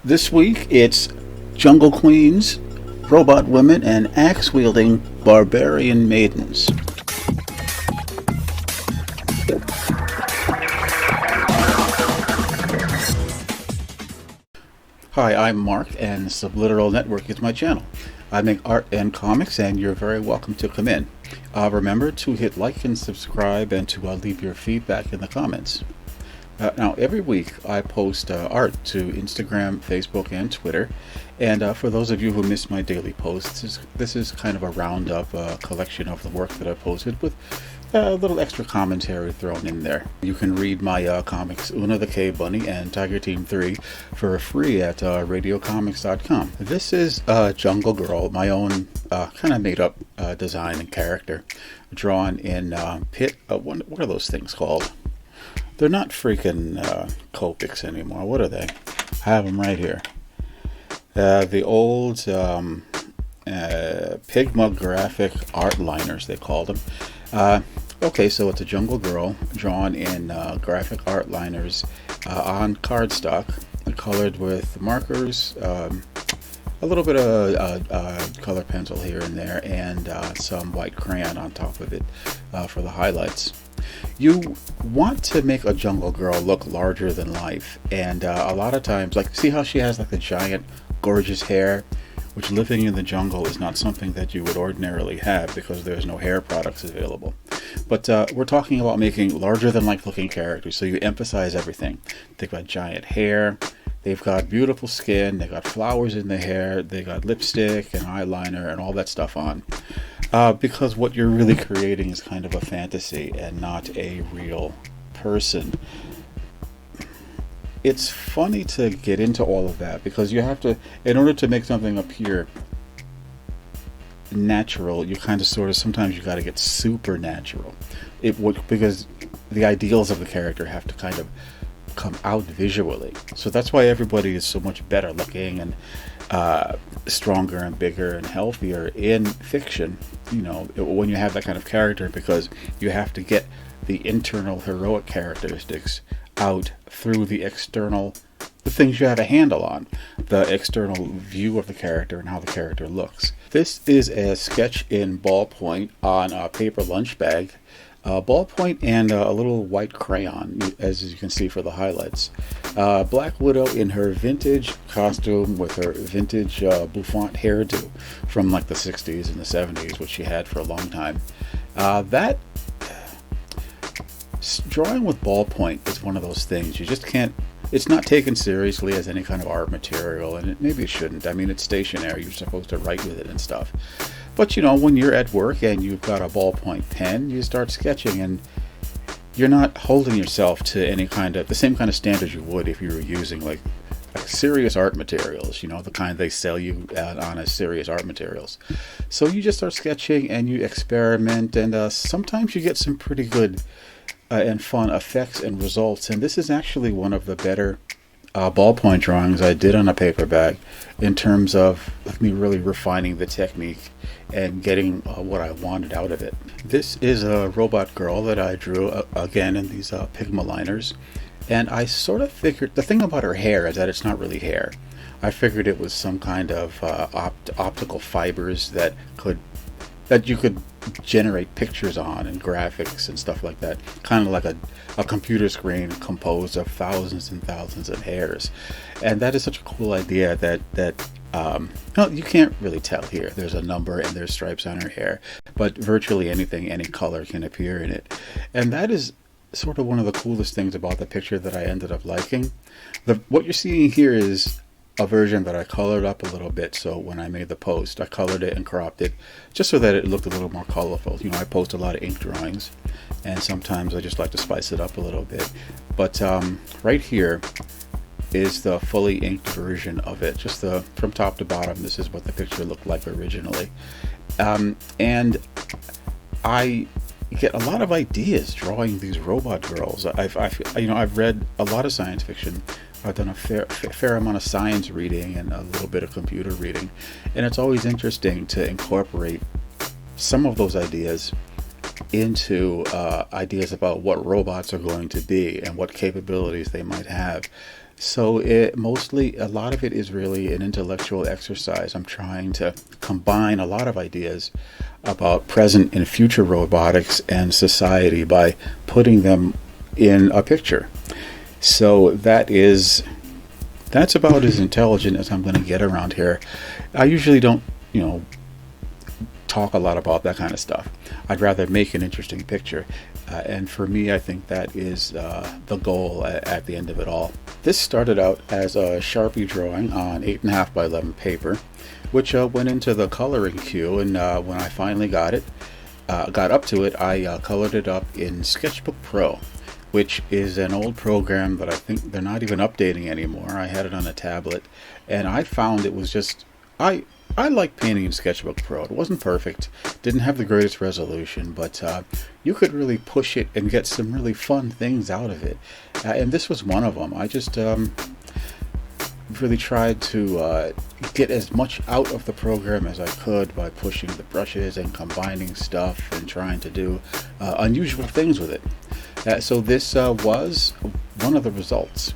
This week it's Jungle Queens, Robot Women, and Axe Wielding Barbarian Maidens. Hi, I'm Mark, and Subliteral Network is my channel. I make art and comics, and you're very welcome to come in. Remember to hit like and subscribe, and to leave your feedback in the comments. Now, every week I post art to Instagram, Facebook, and Twitter. And for those of you who missed my daily posts, this is kind of a roundup collection of the work that I posted with a little extra commentary thrown in there. You can read my comics Una the K Bunny and Tiger Team 3 for free at radiocomics.com. This is Jungle Girl, my own kind of made up design and character, drawn in what are those things called? They're not freaking Copics anymore. What are they? I have them right here. The old Pigma graphic art liners, they called them. Okay, so it's a Jungle Girl drawn in graphic art liners on cardstock, colored with markers, a little bit of color pencil here and there, and some white crayon on top of it for the highlights. You want to make a Jungle Girl look larger than life, and a lot of times, like, see how she has like the giant gorgeous hair, which living in the jungle is not something that you would ordinarily have because there's no hair products available. But we're talking about making larger than life looking characters, so you emphasize everything. They've got giant hair, they've got beautiful skin, they got flowers in the hair, they got lipstick and eyeliner and all that stuff on. Because what you're really creating is kind of a fantasy and not a real person. It's funny to get into all of that because you have to, in order to make something appear natural, you kind of sort of, sometimes you got to get supernatural. Because the ideals of the character have to kind of come out visually. So that's why everybody is so much better looking and stronger and bigger and healthier in fiction, when you have that kind of character, because you have to get the internal heroic characteristics out through the things you have a handle on, the external view of the character and how the character looks. This is a sketch in ballpoint on a paper lunch bag. Ballpoint and a little white crayon, as you can see for the highlights. Black Widow in her vintage costume with her vintage bouffant hairdo from like the 60s and the 70s, which she had for a long time. That drawing with ballpoint is one of those things you just can't. It's not taken seriously as any kind of art material, and maybe it shouldn't. I mean, it's stationary. You're supposed to write with it and stuff. But when you're at work and you've got a ballpoint pen, you start sketching, and you're not holding yourself to any kind of the same kind of standards you would if you were using like serious art materials, the kind they sell you on as serious art materials. So you just start sketching and you experiment, and sometimes you get some pretty good and fun effects and results. And this is actually one of the better ballpoint drawings I did on a paper bag in terms of me really refining the technique and getting what I wanted out of it. This is a robot girl that I drew again in these Pigma liners, and I sort of figured the thing about her hair is that it's not really hair. I figured it was some kind of optical fibers that you could generate pictures on and graphics and stuff like that, kind of like a computer screen composed of thousands and thousands of hairs. And that is such a cool idea that you can't really tell here. There's a number and there's stripes on her hair, but virtually anything, any color can appear in it. And that is sort of one of the coolest things about the picture that I ended up liking. What you're seeing here is a version that I colored up a little bit, so when I made the post I colored it and cropped it just so that it looked a little more colorful. I post a lot of ink drawings, and sometimes I just like to spice it up a little bit. But right here is the fully inked version of it, just from top to bottom. This is what the picture looked like originally, and I get a lot of ideas drawing these robot girls. I've read a lot of science fiction. I've done a fair amount of science reading and a little bit of computer reading, and it's always interesting to incorporate some of those ideas into ideas about what robots are going to be and what capabilities they might have. So it mostly, a lot of it is really an intellectual exercise. I'm trying to combine a lot of ideas about present and future robotics and society by putting them in a picture. So that's about as intelligent as I'm going to get around here. I usually don't, you know, talk a lot about that kind of stuff. I'd rather make an interesting picture. And for me, I think that is the goal at the end of it all. This started out as a Sharpie drawing on 8.5 by 11 paper, which went into the coloring queue. And when I finally got up to it, I colored it up in Sketchbook Pro, which is an old program that I think they're not even updating anymore. I had it on a tablet, and I found it was just I like painting in Sketchbook Pro. It wasn't perfect, didn't have the greatest resolution, but you could really push it and get some really fun things out of it. And this was one of them. I just really tried to get as much out of the program as I could by pushing the brushes and combining stuff and trying to do unusual things with it. So this was one of the results.